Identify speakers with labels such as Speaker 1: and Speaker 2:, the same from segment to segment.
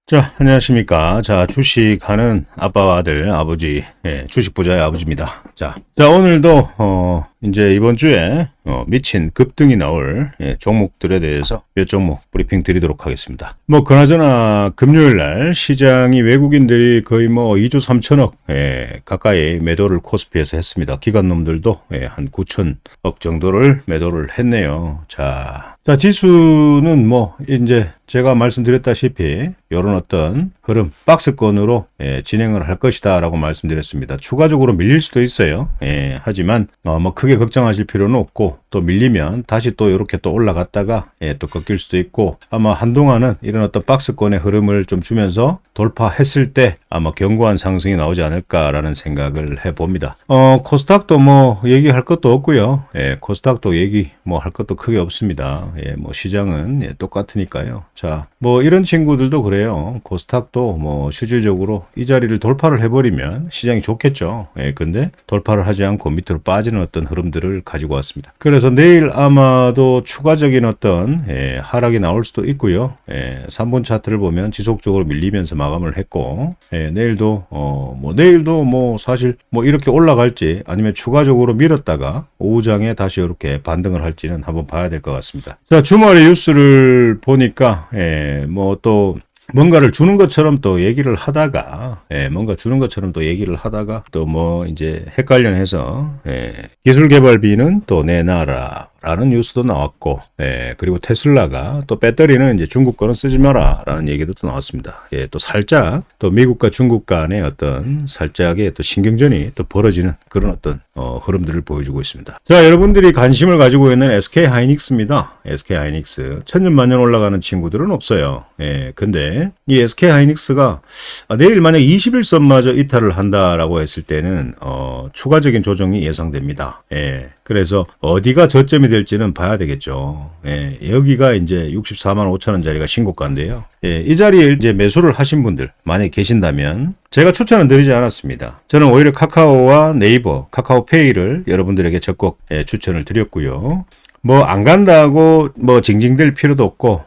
Speaker 1: 자, 안녕하십니까. 자, 주식하는 아빠와 아들, 아버지, 주식 부자의 아버지입니다. 자, 오늘도, 이제 이번 주에, 미친 급등이 나올, 종목들에 대해서 몇 종목 브리핑 드리도록 하겠습니다. 뭐, 그나저나, 금요일 날 시장이 외국인들이 거의 뭐 2조 3천억, 가까이 매도를 코스피에서 했습니다. 기관놈들도, 한 9천억 정도를 매도를 했네요. 자, 지수는 뭐, 이제 제가 말씀드렸다시피, 요런 어떤 흐름, 박스권으로 진행을 할 것이다 라고 말씀드렸습니다. 추가적으로 밀릴 수도 있어요. 하지만, 뭐 크게 걱정하실 필요는 없고, 또 밀리면 다시 또 이렇게 또 올라갔다가, 또 꺾일 수도 있고, 아마 한동안은 이런 어떤 박스권의 흐름을 좀 주면서 돌파했을 때 아마 견고한 상승이 나오지 않을까라는 생각을 해봅니다. 코스닥도 뭐 얘기할 것도 없고요. 코스닥도 얘기 뭐 할 것도 크게 없습니다. 뭐 시장은 똑같으니까요. 자, 뭐 이런 친구들도 그래요. 코스닥도 뭐 실질적으로 이 자리를 돌파를 해버리면 시장이 좋겠죠. 근데 돌파를 하지 않고 밑으로 빠지는 어떤 흐름들을 가지고 왔습니다. 그래서 내일 아마도 추가적인 어떤 하락이 나올 수도 있고요. 3분 차트를 보면 지속적으로 밀리면서 마감을 했고, 내일도 뭐 사실 뭐 이렇게 올라갈지 아니면 추가적으로 밀었다가 오후장에 다시 이렇게 반등을 할지는 한번 봐야 될 것 같습니다. 자, 주말에 뉴스를 보니까 뭐 또 뭔가를 주는 것처럼 또 얘기를 하다가, 또 뭐 이제 헷갈려해서, 기술개발비는 또 내놔라. 라는 뉴스도 나왔고, 그리고 테슬라가 또 배터리는 이제 중국 거는 쓰지 마라. 라는 얘기도 또 나왔습니다. 또 살짝, 또 미국과 중국 간의 어떤 살짝의 또 신경전이 또 벌어지는 그런 어떤, 흐름들을 보여주고 있습니다. 자, 여러분들이 관심을 가지고 있는 SK 하이닉스입니다. SK 하이닉스. 천년만년 올라가는 친구들은 없어요. 근데 이 SK 하이닉스가 내일 만약 21선마저 이탈을 한다라고 했을 때는, 추가적인 조정이 예상됩니다. 그래서 어디가 저점이 될지는 봐야 되겠죠. 여기가 이제 64만 5천 원짜리가 신고가인데요. 이 자리에 이제 매수를 하신 분들 만약에 계신다면 제가 추천은 드리지 않았습니다. 저는 오히려 카카오와 네이버, 카카오페이를 여러분들에게 적극 추천을 드렸고요. 뭐 안 간다고 뭐 징징댈 필요도 없고,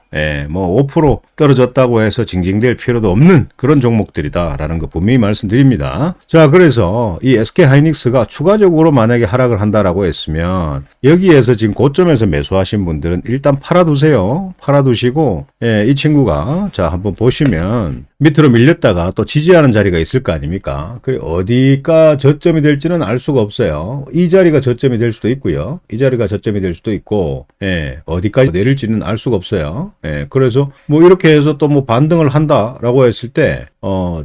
Speaker 1: 뭐 5% 떨어졌다고 해서 징징댈 필요도 없는 그런 종목들이다라는 거 분명히 말씀드립니다. 자, 그래서 이 SK 하이닉스가 추가적으로 만약에 하락을 한다라고 했으면 여기에서 지금 고점에서 매수하신 분들은 일단 팔아두세요. 팔아두시고, 이 친구가 자 한번 보시면 밑으로 밀렸다가 또 지지하는 자리가 있을 거 아닙니까? 그 어디가 저점이 될지는 알 수가 없어요. 이 자리가 저점이 될 수도 있고요. 이 자리가 저점이 될 수도 있고, 어디까지 내릴지는 알 수가 없어요. 그래서 뭐 이렇게 해서 또 뭐 반등을 한다라고 했을 때,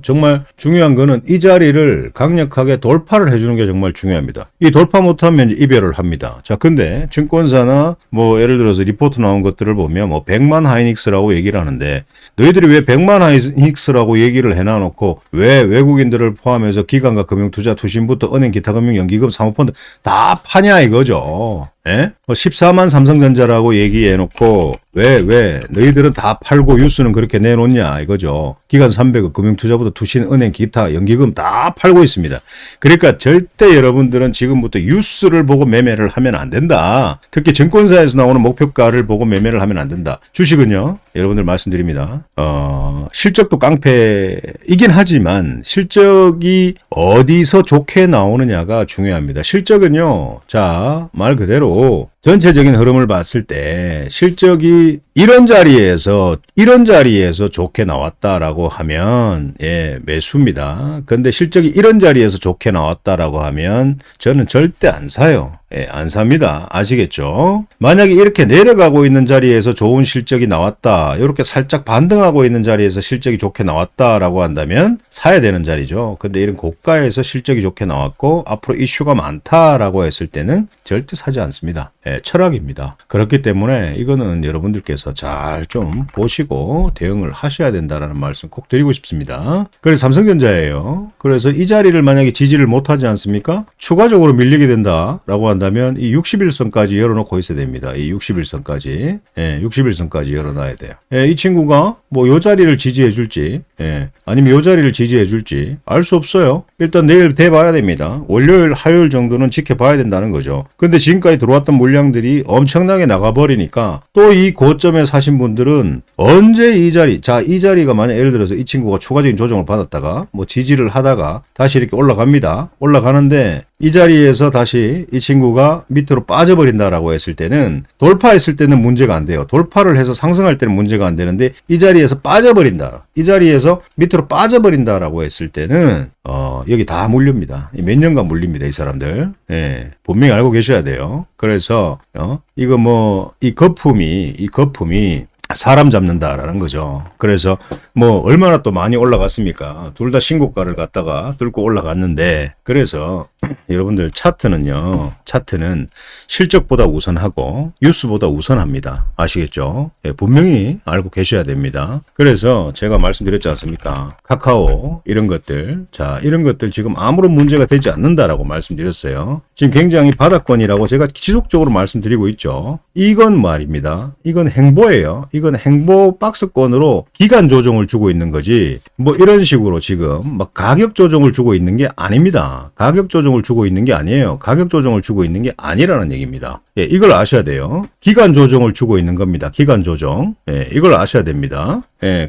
Speaker 1: 정말 중요한 거는 이 자리를 강력하게 돌파를 해주는 게 정말 중요합니다. 이 돌파 못하면 이제 이별을 합니다. 자, 근데 증권사나 뭐 예를 들어서 리포트 나온 것들을 보면 뭐 100만 하이닉스라고 얘기를 하는데, 너희들이 왜 100만 하이닉스라고 얘기를 해놔놓고 왜 외국인들을 포함해서 기관과 금융투자, 투신부터 은행, 기타금융, 연기금, 사모펀드 다 파냐 이거죠. 14만 삼성전자라고 얘기해놓고 왜 너희들은 다 팔고 뉴스는 그렇게 내놓냐 이거죠. 기관 300억, 금융투자부터 투신, 은행, 기타, 연기금 다 팔고 있습니다. 그러니까 절대 여러분들은 지금부터 뉴스를 보고 매매를 하면 안 된다. 특히 증권사에서 나오는 목표가를 보고 매매를 하면 안 된다. 주식은요, 여러분들 말씀드립니다. 실적도 깡패이긴 하지만 실적이 어디서 좋게 나오느냐가 중요합니다. 실적은요, 자, 말 그대로 전체적인 흐름을 봤을 때 실적이 이런 자리에서 좋게 나왔다라고 하면 매수입니다. 근데 실적이 이런 자리에서 좋게 나왔다라고 하면 저는 절대 안 사요. 안 삽니다. 아시겠죠? 만약에 이렇게 내려가고 있는 자리에서 좋은 실적이 나왔다. 이렇게 살짝 반등하고 있는 자리에서 실적이 좋게 나왔다라고 한다면 사야 되는 자리죠. 근데 이런 고가에서 실적이 좋게 나왔고 앞으로 이슈가 많다라고 했을 때는 절대 사지 않습니다. 철학입니다. 그렇기 때문에 이거는 여러분들께서 잘 좀 보시고 대응을 하셔야 된다라는 말씀 꼭 드리고 싶습니다. 그래서 삼성전자예요. 그래서 이 자리를 만약에 지지를 못하지 않습니까? 추가적으로 밀리게 된다라고 한다면 이 61선까지 열어놓고 있어야 됩니다. 이 61선까지. 61선까지 열어놔야 돼요. 이 친구가 뭐 요 자리를 지지해 줄지, 아니면 요 자리를 지지해 줄지 알 수 없어요. 일단 내일 돼봐야 됩니다. 월요일, 화요일 정도는 지켜봐야 된다는 거죠. 근데 지금까지 들어왔던 물량들이 엄청나게 나가버리니까 또 이 고점에 사신 분들은 언제 이 자리, 자, 이 자리가 만약 예를 들어서 이 친구가 추가적인 조정을 받았다가 뭐 지지를 하다가 다시 이렇게 올라갑니다. 올라가는데 이 자리에서 다시 이 친구가 밑으로 빠져버린다라고 했을 때는 돌파했을 때는 문제가 안 돼요. 돌파를 해서 상승할 때는 문제가 안 되는데 이 자리에서 빠져버린다. 이 자리에서 밑으로 빠져버린다라고 했을 때는 여기 다 물립니다. 몇 년간 물립니다. 이 사람들. 분명히 알고 계셔야 돼요. 그래서 이거 뭐 이 거품이 사람 잡는다라는 거죠. 그래서 뭐 얼마나 또 많이 올라갔습니까? 둘 다 신고가를 갖다가 뚫고 올라갔는데, 그래서 여러분들 차트는 실적보다 우선하고 뉴스보다 우선합니다. 아시겠죠? 분명히 알고 계셔야 됩니다. 그래서 제가 말씀드렸지 않습니까? 카카오 이런 것들, 자, 이런 것들 지금 아무런 문제가 되지 않는다라고 말씀드렸어요. 지금 굉장히 바닥권이라고 제가 지속적으로 말씀드리고 있죠. 이건 말입니다. 이건 행보예요. 이건 행보 박스권으로 기간 조정을 주고 있는 거지, 뭐 이런 식으로 지금 막 가격 조정을 주고 있는 게 아닙니다. 가격 조정을 주고 있는 게 아니에요. 가격 조정을 주고 있는 게 아니라는 얘기입니다. 이걸 아셔야 돼요. 기간 조정을 주고 있는 겁니다. 기간 조정. 이걸 아셔야 됩니다.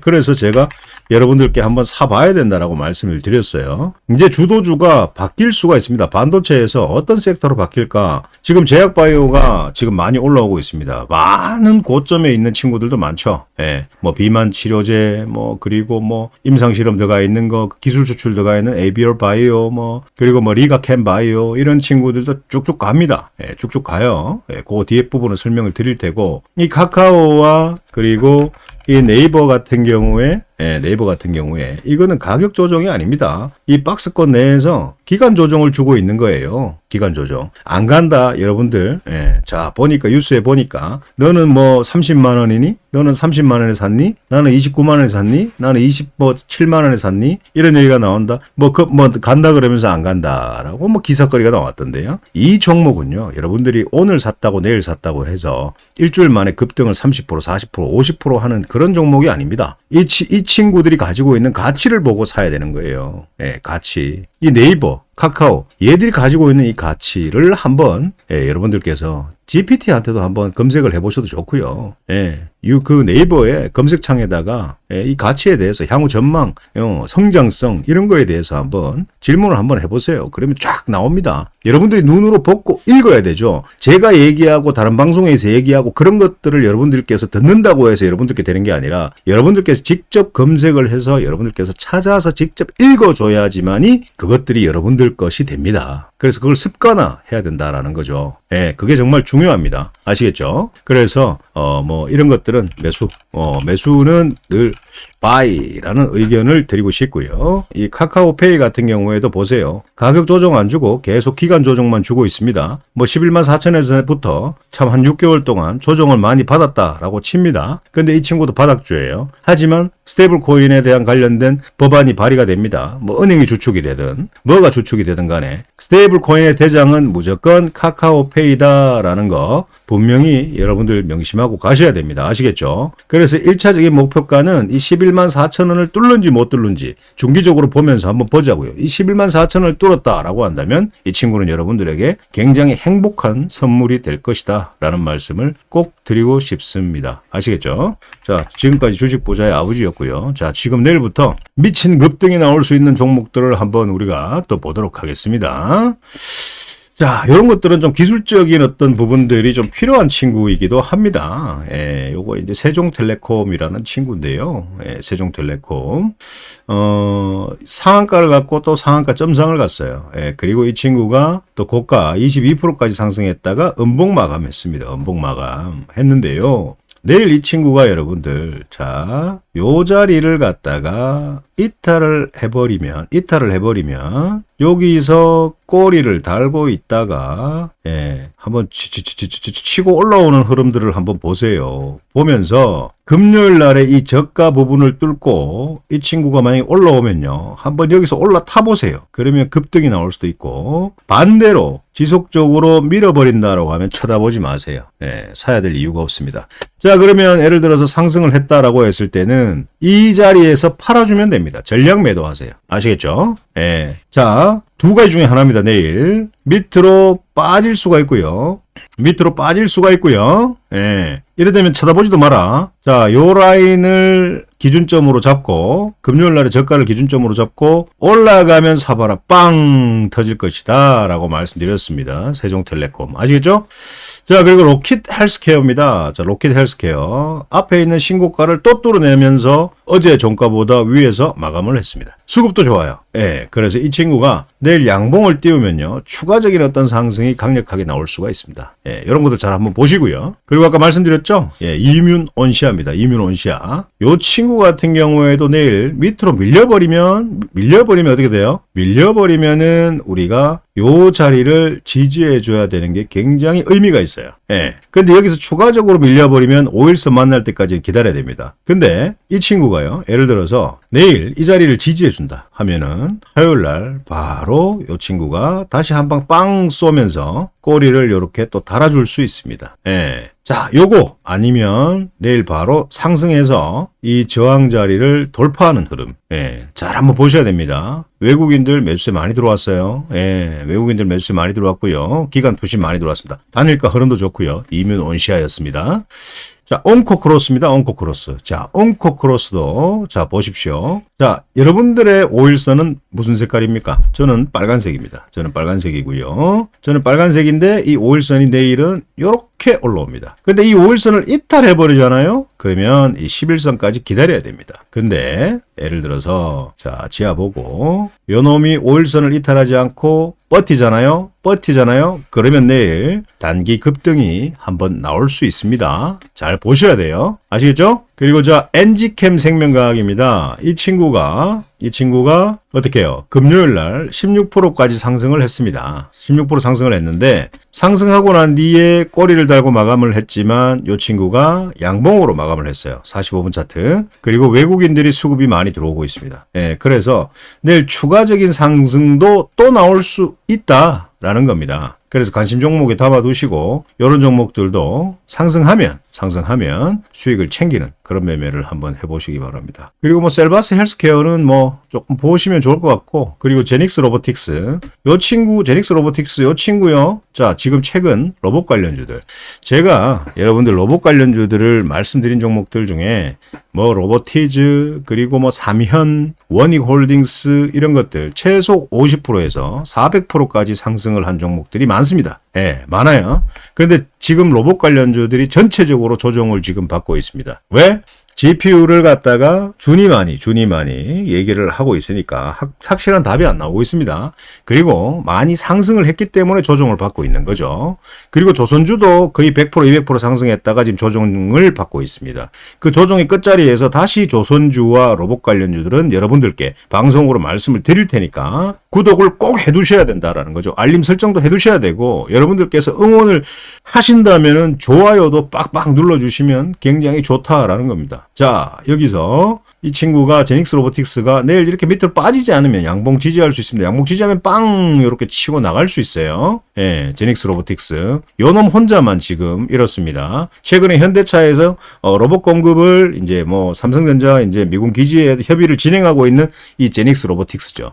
Speaker 1: 그래서 제가 여러분들께 한번 사봐야 된다라고 말씀을 드렸어요. 이제 주도주가 바뀔 수가 있습니다. 반도체에서 어떤 섹터로 바뀔까? 지금 제약바이오가 지금 많이 올라오고 있습니다. 많은 고점에 있는 친구들도 많죠. 뭐 비만 치료제, 뭐 그리고 뭐 임상 실험 들어가 있는 거, 기술 수출 들어가 있는 에비얼 바이오, 뭐 그리고 뭐 리가캠 바이오 이런 친구들도 쭉쭉 갑니다. 쭉쭉 가요. 그 뒤에 부분은 설명을 드릴 테고, 이 카카오와 그리고 이 네이버 같은 경우에 이거는 가격 조정이 아닙니다. 이 박스권 내에서 기간 조정을 주고 있는 거예요. 기간 조정. 안 간다, 여러분들. 자, 보니까, 뉴스에 보니까, 너는 뭐 30만 원이니? 너는 30만 원에 샀니? 나는 29만 원에 샀니? 나는 27만 원에 샀니? 이런 얘기가 나온다. 뭐 간다 그러면서 안 간다라고 뭐 기사거리가 나왔던데요. 이 종목은요, 여러분들이 오늘 샀다고 내일 샀다고 해서 일주일 만에 급등을 30%, 40%, 50% 하는 그런 종목이 아닙니다. 이 친구들이 가지고 있는 가치를 보고 사야 되는 거예요. 가치. 이 네이버, 카카오, 얘들이 가지고 있는 이 가치를 한번 여러분들께서 GPT한테도 한번 검색을 해보셔도 좋고요. 그 네이버의 검색창에다가 이 가치에 대해서 향후 전망, 성장성 이런 거에 대해서 한번 질문을 한번 해보세요. 그러면 쫙 나옵니다. 여러분들이 눈으로 보고 읽어야 되죠. 제가 얘기하고 다른 방송에서 얘기하고 그런 것들을 여러분들께서 듣는다고 해서 여러분들께 되는 게 아니라 여러분들께서 직접 검색을 해서 여러분들께서 찾아서 직접 읽어줘야지만이 그것들이 여러분들 것이 됩니다. 그래서 그걸 습관화해야 된다라는 거죠. 그게 정말 중요합니다. 아시겠죠? 그래서 뭐 이런 것들은 매수는 늘 buy라는 의견을 드리고 싶고요. 이 카카오페이 같은 경우에도 보세요. 가격 조정 안 주고 계속 기간 조정만 주고 있습니다. 뭐 11만 4천에서부터 참 한 6개월 동안 조정을 많이 받았다라고 칩니다. 근데 이 친구도 바닥주예요. 하지만 스테이블 코인에 대한 관련된 법안이 발의가 됩니다. 뭐 은행이 주축이 되든 뭐가 주축이 되든 간에 스테이블 코인의 대장은 무조건 카카오페이다라는 거 분명히 여러분들 명심하고 가셔야 됩니다. 아시겠죠? 그래서 1차적인 목표가는 이 11만 4천 원을 뚫는지 못 뚫는지 중기적으로 보면서 한번 보자고요. 이 11만 4천 원을 뚫었다라고 한다면 이 친구는 여러분들에게 굉장히 행복한 선물이 될 것이다 라는 말씀을 꼭 드리고 싶습니다. 아시겠죠? 자, 지금까지 주식 부자의 아버지였고요. 자, 지금 내일부터 미친 급등이 나올 수 있는 종목들을 한번 우리가 또 보도록 하겠습니다. 자, 이런 것들은 좀 기술적인 어떤 부분들이 좀 필요한 친구이기도 합니다. 요거 이제 세종텔레콤이라는 친구인데요. 세종텔레콤. 상한가를 갖고 또 상한가 점상을 갔어요. 그리고 이 친구가 또 고가 22%까지 상승했다가 음봉 마감했습니다. 음봉 마감 했는데요. 내일 이 친구가 여러분들, 자, 요 자리를 갖다가 이탈을 해버리면 여기서 꼬리를 달고 있다가 한번 치고 올라오는 흐름들을 한번 보세요. 보면서 금요일 날에 이 저가 부분을 뚫고 이 친구가 만약에 올라오면요. 한번 여기서 올라타 보세요. 그러면 급등이 나올 수도 있고 반대로 지속적으로 밀어버린다라고 하면 쳐다보지 마세요. 사야 될 이유가 없습니다. 자, 그러면 예를 들어서 상승을 했다라고 했을 때는 이 자리에서 팔아주면 됩니다. 전량 매도하세요. 아시겠죠? 자, 두 가지 중에 하나입니다. 내일 밑으로 빠질 수가 있고요. 밑으로 빠질 수가 있고요. 이래 되면 쳐다보지도 마라. 자, 요 라인을 기준점으로 잡고 금요일 날의 저가를 기준점으로 잡고 올라가면 사봐라. 빵 터질 것이다 라고 말씀드렸습니다. 세종텔레콤 아시겠죠? 자, 그리고 로킷 헬스케어입니다. 자, 로킷 헬스케어 앞에 있는 신고가를 또 뚫어내면서 어제 종가보다 위에서 마감을 했습니다. 수급도 좋아요. 그래서 이 친구가 내일 양봉을 띄우면요 추가적인 어떤 상승이 강력하게 나올 수가 있습니다. 이런 것들 잘 한번 보시고요. 그리고 아까 말씀드렸죠? 이뮨 온시아입니다. 이뮨 온시아. 요 친구 같은 경우에도 내일 밑으로 밀려버리면 어떻게 돼요? 밀려버리면은 우리가 요 자리를 지지해줘야 되는 게 굉장히 의미가 있어요. 근데 여기서 추가적으로 밀려버리면 5일선 만날 때까지 기다려야 됩니다. 근데 이 친구가요, 예를 들어서 내일 이 자리를 지지해준다 하면은 화요일 날 바로 요 친구가 다시 한 방 빵 쏘면서 꼬리를 이렇게 또 달아줄 수 있습니다. 자, 요거 아니면 내일 바로 상승해서 이 저항 자리를 돌파하는 흐름. 잘 한번 보셔야 됩니다. 외국인들 매수세 많이 들어왔어요. 외국인들 매수세 많이 들어왔고요. 기관 투신 많이 들어왔습니다. 단일가 흐름도 좋고요. 이뮨 온시아였습니다. 자, 옹코크로스입니다. 옹코크로스. 자, 옹코크로스도 자 보십시오. 자, 여러분들의 5일선은 무슨 색깔입니까? 저는 빨간색입니다. 저는 빨간색이고요. 저는 빨간색인데 이 5일선이 내일은 요렇게 올라옵니다. 근데 이 5일선을 이탈해 버리잖아요. 그러면 이 11선까지 기다려야 됩니다. 근데 예를 들어서 자, 지하 보고 요 놈이 5일선을 이탈하지 않고 버티잖아요. 그러면 내일 단기 급등이 한번 나올 수 있습니다. 잘 보셔야 돼요. 아시겠죠? 그리고 자, 엔지캠 생명과학입니다. 이 친구가 어떻게 해요? 금요일 날 16%까지 상승을 했습니다. 16% 상승을 했는데 상승하고 난 뒤에 꼬리를 달고 마감을 했지만 이 친구가 양봉으로 마감을 했어요. 45분 차트. 그리고 외국인들이 수급이 많이 들어오고 있습니다. 그래서 내일 추가적인 상승도 또 나올 수 있다라는 겁니다. 그래서 관심 종목에 담아두시고 이런 종목들도 상승하면 수익을 챙기는 그런 매매를 한번 해보시기 바랍니다. 그리고 뭐 셀바스 헬스케어는 뭐 조금 보시면 좋을 것 같고, 그리고 제닉스 로보틱스 제닉스 로보틱스 요 친구요. 자, 지금 최근 로봇 관련주들, 제가 여러분들 로봇 관련주들을 말씀드린 종목들 중에 뭐 로보티즈, 그리고 뭐 삼현, 원익홀딩스 이런 것들 최소 50%에서 400%까지 상승을 한 종목들이 많습니다. 많아요. 그런데 지금 로봇 관련주들이 전체적으로 조정을 지금 받고 있습니다. 왜? GPU를 갖다가 주니 많이 얘기를 하고 있으니까 확실한 답이 안 나오고 있습니다. 그리고 많이 상승을 했기 때문에 조정을 받고 있는 거죠. 그리고 조선주도 거의 100% 200% 상승했다가 지금 조정을 받고 있습니다. 그 조정의 끝자리에서 다시 조선주와 로봇 관련주들은 여러분들께 방송으로 말씀을 드릴 테니까 구독을 꼭 해두셔야 된다라는 거죠. 알림 설정도 해두셔야 되고, 여러분들께서 응원을 하신다면은 좋아요도 빡빡 눌러주시면 굉장히 좋다라는 겁니다. 자, 여기서 이 친구가 제닉스 로보틱스가 내일 이렇게 밑으로 빠지지 않으면 양봉 지지할 수 있습니다. 양봉 지지하면 빵 이렇게 치고 나갈 수 있어요. 제닉스 로보틱스 요놈 혼자만 지금 이렇습니다. 최근에 현대차에서 로봇 공급을 이제 뭐 삼성전자 이제 미군 기지에 협의를 진행하고 있는 이 제닉스 로보틱스죠.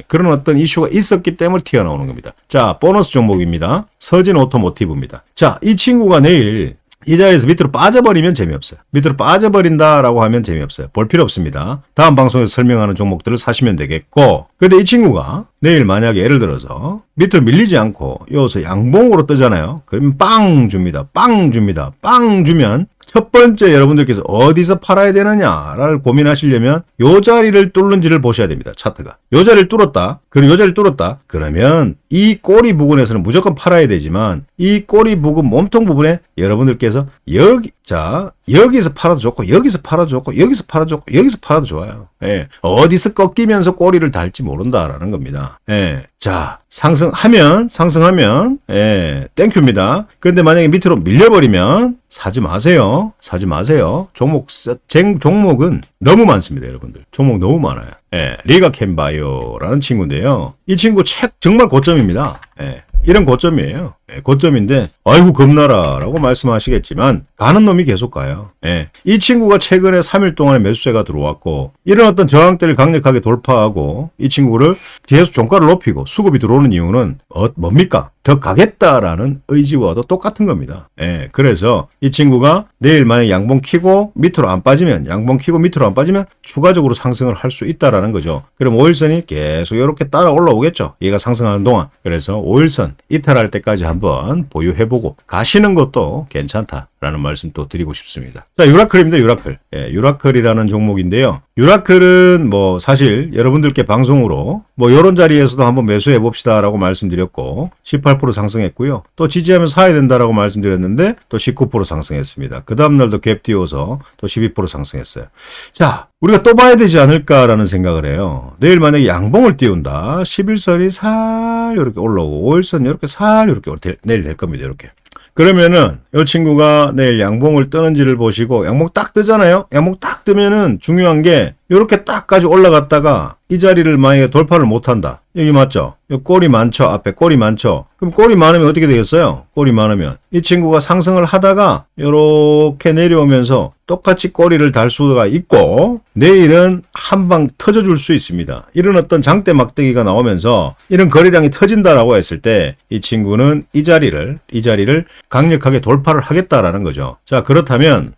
Speaker 1: 그런 어떤 이슈가 있었기 때문에 튀어나오는 겁니다. 자, 보너스 종목입니다. 서진 오토모티브입니다. 자, 이 친구가 내일 이 자리에서 밑으로 빠져버리면 재미없어요. 밑으로 빠져버린다라고 하면 재미없어요. 볼 필요 없습니다. 다음 방송에서 설명하는 종목들을 사시면 되겠고, 근데 이 친구가 내일 만약에 예를 들어서 밑으로 밀리지 않고 여기서 양봉으로 뜨잖아요. 그러면 빵 줍니다. 빵 주면 첫 번째 여러분들께서 어디서 팔아야 되느냐를 고민하시려면 요 자리를 뚫는지를 보셔야 됩니다. 차트가. 요 자리를 뚫었다. 그리고 요 자리를 뚫었다. 그러면 이 꼬리 부분에서는 무조건 팔아야 되지만 이 꼬리 부분 몸통 부분에 여러분들께서 여기서 팔아도 좋고 여기서 팔아도 좋고 여기서 팔아도 좋고 여기서 팔아도 좋아요. 예. 어디서 꺾이면서 꼬리를 달지 모른다라는 겁니다. 예. 자, 상승하면 땡큐입니다. 근데 만약에 밑으로 밀려버리면 사지 마세요. 종목은 너무 많습니다, 여러분들. 종목 너무 많아요. 예. 리가 캔바이오라는 친구인데요. 이 친구 책 정말 고점입니다. 예. 이런 고점이에요. 고점인데 아이고 겁나라라고 말씀하시겠지만 가는 놈이 계속 가요. 이 친구가 최근에 3일 동안에 매수세가 들어왔고 이런 어떤 저항대를 강력하게 돌파하고 이 친구를 계속 종가를 높이고 수급이 들어오는 이유는 뭡니까? 더 가겠다라는 의지와도 똑같은 겁니다. 그래서 이 친구가 내일 만약 양봉 키고 밑으로 안 빠지면 추가적으로 상승을 할 수 있다라는 거죠. 그럼 5일선이 계속 이렇게 따라 올라오겠죠. 얘가 상승하는 동안. 그래서 5일선 이탈할 때까지 한번 보유해보고 가시는 것도 괜찮다라는 말씀 또 드리고 싶습니다. 자, 유라클입니다. 유라클이라는 종목인데요. 유라클은 뭐 사실 여러분들께 방송으로 뭐 이런 자리에서도 한번 매수해 봅시다라고 말씀드렸고 18% 상승했고요. 또 지지하면 사야 된다라고 말씀드렸는데 또 19% 상승했습니다. 그 다음날도 갭 띄워서 또 12% 상승했어요. 자, 우리가 또 봐야 되지 않을까라는 생각을 해요. 내일 만약에 양봉을 띄운다. 11선이 살 이렇게 올라오고 5일선 이렇게 살 이렇게 내일 될 겁니다. 이렇게. 그러면은 이 친구가 내일 양봉을 뜨는지를 보시고 양봉 딱 뜨잖아요. 양봉 딱 뜨면은 중요한 게 이렇게 딱까지 올라갔다가 이 자리를 만약에 돌파를 못한다. 여기 맞죠? 여기 꼬리 많죠? 앞에 꼬리 많죠? 그럼 꼬리 많으면 어떻게 되겠어요? 꼬리 많으면 이 친구가 상승을 하다가 이렇게 내려오면서 똑같이 꼬리를 달 수가 있고 내일은 한 방 터져줄 수 있습니다. 이런 어떤 장대 막대기가 나오면서 이런 거래량이 터진다라고 했을 때 이 친구는 이 자리를 강력하게 돌파를 하겠다라는 거죠. 자, 그렇다면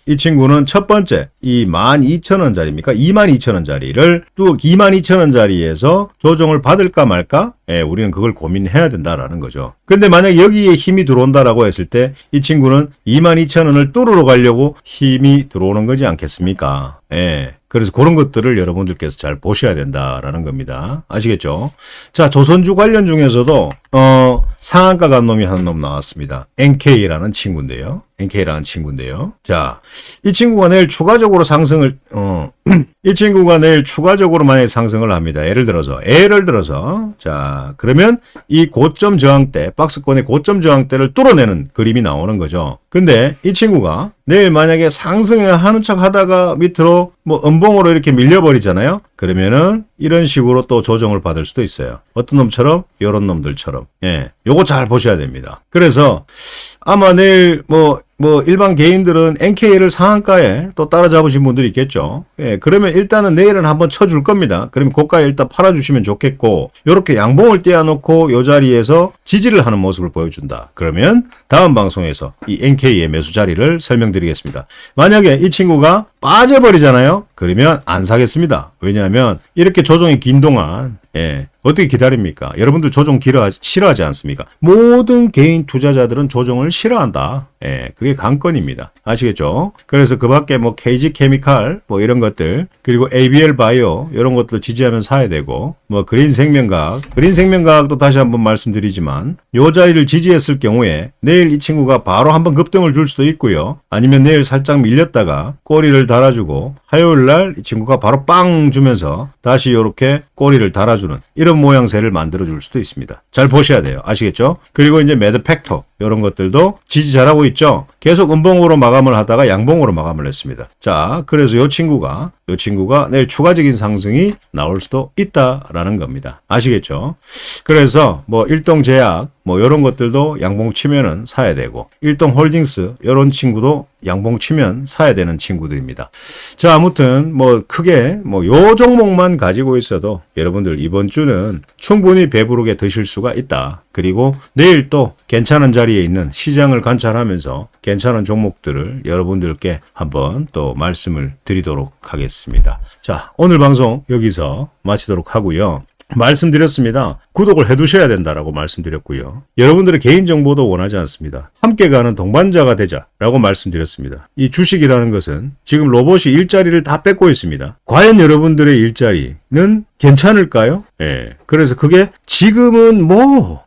Speaker 1: 이 친구는 첫 번째 이 12,000원짜리입니까? 22,000원짜리를 또 22,000원짜리에서 조정을 받을까 말까? 우리는 그걸 고민해야 된다라는 거죠. 근데 만약 여기에 힘이 들어온다라고 했을 때 이 친구는 22,000원을 뚫으러 가려고 힘이 들어오는 거지 않겠습니까? 그래서 그런 것들을 여러분들께서 잘 보셔야 된다라는 겁니다. 아시겠죠? 자, 조선주 관련 중에서도 상한가 간 놈이 한 놈 나왔습니다. NK라는 친구인데요. 자, 이 친구가 내일 추가적으로 만약에 상승을 합니다. 예를 들어서 자, 그러면 이 고점 저항대, 박스권의 고점 저항대를 뚫어내는 그림이 나오는 거죠. 근데 이 친구가 내일 만약에 상승을 하는 척 하다가 밑으로 뭐 음봉으로 이렇게 밀려버리잖아요. 그러면은 이런 식으로 또 조정을 받을 수도 있어요. 어떤 놈처럼? 이런 놈들처럼. 요거 잘 보셔야 됩니다. 그래서 아마 내일 일반 개인들은 NK를 상한가에 또 따라잡으신 분들이 있겠죠. 그러면 일단은 내일은 한번 쳐줄 겁니다. 그러면 고가에 일단 팔아주시면 좋겠고, 요렇게 양봉을 떼어놓고 요 자리에서 지지를 하는 모습을 보여준다. 그러면 다음 방송에서 이 NK의 매수 자리를 설명드리겠습니다. 만약에 이 친구가 빠져버리잖아요. 그러면 안 사겠습니다. 왜냐하면 이렇게 조정이 긴 동안 어떻게 기다립니까? 여러분들 조정 싫어하지 않습니까? 모든 개인 투자자들은 조정을 싫어한다. 그게 관건입니다. 아시겠죠? 그래서 그 밖에 KG 케미칼 이런 것들, 그리고 ABL 바이오 이런 것도 지지하면 사야 되고, 그린 생명과학도 다시 한번 말씀드리지만 요 자리를 지지했을 경우에 내일 이 친구가 바로 한번 급등을 줄 수도 있고요. 아니면 내일 살짝 밀렸다가 꼬리를 달아주고 화요일 날 이 친구가 바로 빵 주면서 다시 이렇게 꼬리를 달아주는 이런 모양새를 만들어줄 수도 있습니다. 잘 보셔야 돼요. 아시겠죠? 그리고 이제 매드팩터 이런 것들도 지지 잘하고 있죠? 계속 음봉으로 마감을 하다가 양봉으로 마감을 했습니다. 자, 그래서 요 친구가 내일 추가적인 상승이 나올 수도 있다라는 겁니다. 아시겠죠? 그래서 일동제약 이런 것들도 양봉 치면은 사야 되고, 일동홀딩스 이런 친구도 양봉 치면 사야 되는 친구들입니다. 자, 아무튼 크게 요 종목만 가지고 있어도 여러분들 이번 주는 충분히 배부르게 드실 수가 있다. 그리고 내일 또 괜찮은 자리에 있는 시장을 관찰하면서 괜찮은 종목들을 여러분들께 한번 또 말씀을 드리도록 하겠습니다. 자, 오늘 방송 여기서 마치도록 하고요. 말씀드렸습니다. 구독을 해두셔야 된다라고 말씀드렸고요. 여러분들의 개인정보도 원하지 않습니다. 함께 가는 동반자가 되자라고 말씀드렸습니다. 이 주식이라는 것은 지금 로봇이 일자리를 다 뺏고 있습니다. 과연 여러분들의 일자리는 괜찮을까요? 예. 그래서 그게 지금은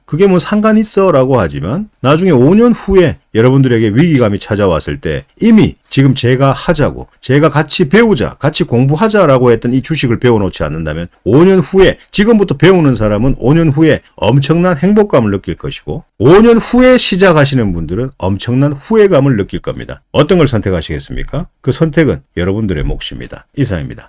Speaker 1: 그게 뭐 상관 있어 라고 하지만 나중에 5년 후에 여러분들에게 위기감이 찾아왔을 때 이미 지금 제가 하자고, 제가 같이 배우자, 같이 공부하자라고 했던 이 주식을 배워놓지 않는다면 5년 후에, 지금부터 배우는 사람은 5년 후에 엄청난 행복감을 느낄 것이고 5년 후에 시작하시는 분들은 엄청난 후회감을 느낄 겁니다. 어떤 걸 선택하시겠습니까? 그 선택은 여러분들의 몫입니다. 이상입니다.